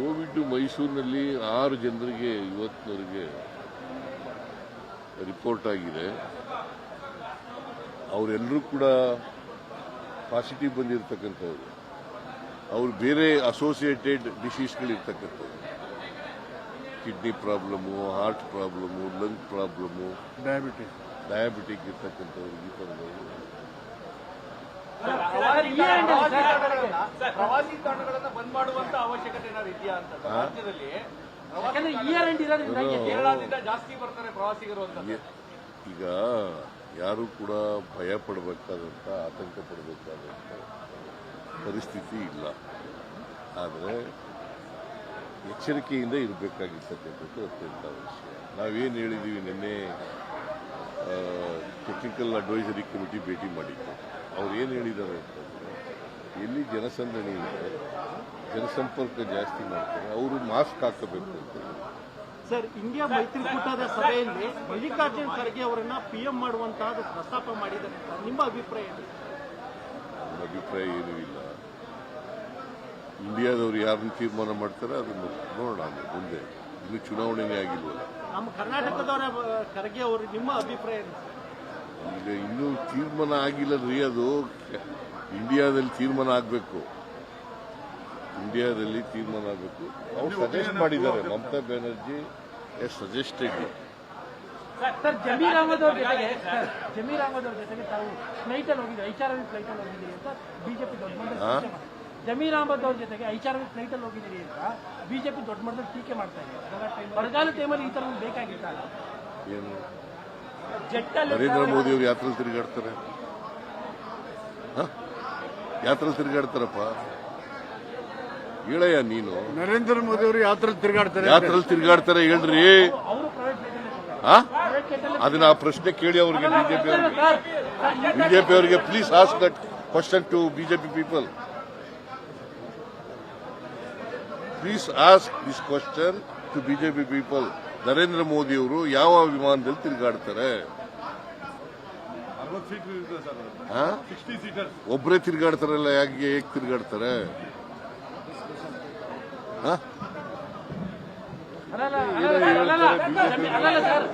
Covid ಮೈಸೂರಿನಲ್ಲಿ 6 ಜನರಿಗೆ ಇವತ್ತಿನವರೆಗೆ ರಿಪೋರ್ಟ್ ಆಗಿದೆ. ಅವರೆಲ್ಲರೂ ಕೂಡ ಪಾಸಿಟಿವ್ ಬಂದಿರತಕ್ಕಂಥವ್ರು. ಅವ್ರು ಬೇರೆ ಅಸೋಸಿಯೇಟೆಡ್ ಡಿಸೀಸ್ಗಳಿರ್ತಕ್ಕಂಥವ್ರು, kidney problem, heart problem, lung problem, diabetic ಇರ್ತಕ್ಕಂಥವ್ರು ಈ ಥರದವರು. ಪ್ರವಾಸಿ ತಾಣಗಳನ್ನು ಬಂದ್ ಮಾಡುವಂತ ಅವಶ್ಯಕತೆ ಏನಾದ್ರು ಇದೆಯಾ ಅಂತ ರಾಜ್ಯದಲ್ಲಿ? ಕೇರಳದಿಂದ ಜಾಸ್ತಿ ಬರ್ತಾರೆ ಪ್ರವಾಸಿಗರು ಅಂತ. ಈಗ ಯಾರು ಕೂಡ ಭಯ ಪಡಬೇಕಾದಂತ, ಆತಂಕ ಪಡಬೇಕಾದಂತ ಪರಿಸ್ಥಿತಿ ಇಲ್ಲ. ಆದರೆ ಎಚ್ಚರಿಕೆಯಿಂದ ಇರಬೇಕಾಗಿರ್ತಕ್ಕಂಥದ್ದು ಅತ್ಯಂತ ಅವಶ್ಯ. ನಾವೇನು ಹೇಳಿದ್ದೀವಿ, ನಿನ್ನೆ ಟೆಕ್ನಿಕಲ್ ಅಡ್ವೈಸರಿ ಕಮಿಟಿ ಭೇಟಿ ಮಾಡಿತ್ತು. ಅವ್ರು ಏನು ಹೇಳಿದ್ದಾರೆ ಅಂತಂದರೆ, ಎಲ್ಲಿ ಜನಸಂದಣಿ ಇರುತ್ತೆ, ಜನಸಂಪರ್ಕ ಜಾಸ್ತಿ ಮಾಡ್ತಾರೆ, ಅವರು ಮಾಸ್ಕ್ ಹಾಕಬೇಕು ಅಂತ. ಸರ್, ಇಂಡಿಯಾ ಮೈತ್ರಿಕೂಟದ ಸಭೆಯಲ್ಲಿ ಮಲ್ಲಿಕಾರ್ಜುನ್ ಖರ್ಗೆ ಅವರನ್ನ ಪಿಎಂ ಮಾಡುವಂತಹ ಪ್ರಸ್ತಾಪ ಮಾಡಿದ್ದಾರೆ. ನಿಮ್ಮ ಅಭಿಪ್ರಾಯ ಏನು? ನನ್ನ ಅಭಿಪ್ರಾಯ ಏನೂ ಇಲ್ಲ. ಇಂಡಿಯಾದವರು ಯಾರನ್ನು ತೀರ್ಮಾನ ಮಾಡ್ತಾರೆ ಅದನ್ನು ನೋಡೋಣ ಮುಂದೆ. ಇನ್ನು ಚುನಾವಣೆನೇ ಆಗಿಲ್ವಲ್ಲ. ನಮ್ಮ ಕರ್ನಾಟಕದವರ ಖರ್ಗೆ ಅವರು, ನಿಮ್ಮ ಅಭಿಪ್ರಾಯ ಏನು? ಈಗ ಇನ್ನೂ ತೀರ್ಮಾನ ಆಗಿಲ್ಲರಿ. ಅದು ಇಂಡಿಯಾದಲ್ಲಿ ತೀರ್ಮಾನ ಆಗಬೇಕು. ಇಂಡಿಯಾದಲ್ಲಿ ತೀರ್ಮಾನ ಆಗಬೇಕು. ಅವ್ರು ಸಜೆಸ್ಟ್ ಮಾಡಿದ್ದಾರೆ. ಮಮತಾ ಬ್ಯಾನರ್ಜಿ ಸಜೆಸ್ಟೆಡ್. ಸರ್, ಜಮೀರ್ ಅಹಮದ್ ಅವ್ರ ಜೊತೆಗೆ ತಾವು ಫ್ಲೈಟಲ್ಲಿ ಹೋಗಿದ್ದೀರಿ, ಐಚಾರ್ವಿ ಫ್ಲೈಟಲ್ಲಿ ಹೋಗಿದ್ದೀರಿ ಅಂತ ಬಿಜೆಪಿ ದೊಡ್ಡ ಮಟ್ಟದಲ್ಲಿ ಜಮೀರ್ ಅಹಮದ್ ಅವ್ರ ಜೊತೆಗೆ ಐಚಾರ್ವಿ ಫ್ಲೈಟಲ್ಲಿ ಹೋಗಿದ್ದೀರಿ ಅಂತ ಬಿಜೆಪಿ ದೊಡ್ಡ ಮಟ್ಟದಲ್ಲಿ ಟೀಕೆ ಮಾಡ್ತಾ ಇದೆ. ಬರಗಾಲ ಟೈಮಲ್ಲಿ ಈ ತರ ಬೇಕಾಗಿಲ್ಲ. ಏನು ಜೆಟ್ಟಲ್ಲಿ ನರೇಂದ್ರ ಮೋದಿ ಅವರು ಯಾತ್ರೆಯಲ್ಲಿ ತಿರುಗಾಡ್ತಾರೆ? ಯಾತ್ರೆಯಲ್ಲಿ ತಿರುಗಾಡ್ತಾರಪ್ಪ? ಹೇಳಯ್ಯ ನೀನು. ನರೇಂದ್ರ ಮೋದಿ ಅವರು ಯಾತ್ರೆಯಲ್ಲಿ ತಿರುಗಾಡ್ತಾರೆ ಹೇಳ್ರಿ. ಅವರು ಪ್ರೈವೇಟ್ ಅದನ್ನ ಆ ಪ್ರಶ್ನೆ ಕೇಳಿ ಅವ್ರಿಗೆ, ಬಿಜೆಪಿ ಅವರಿಗೆ. Please ask that question to BJP people. Please ask this question to BJP people. Narendra Modi ಅವರು ಯಾವ ವಿಮಾನದಲ್ಲಿ ತಿರುಗಾಡ್ತಾರೆ? ಒಬ್ಬರೇ ತಿರುಗಾಡ್ತಾರಲ್ಲ, ಹೇಗೆ ತಿರುಗಾಡ್ತಾರೆ? ಅಲ್ಲ ಸರ್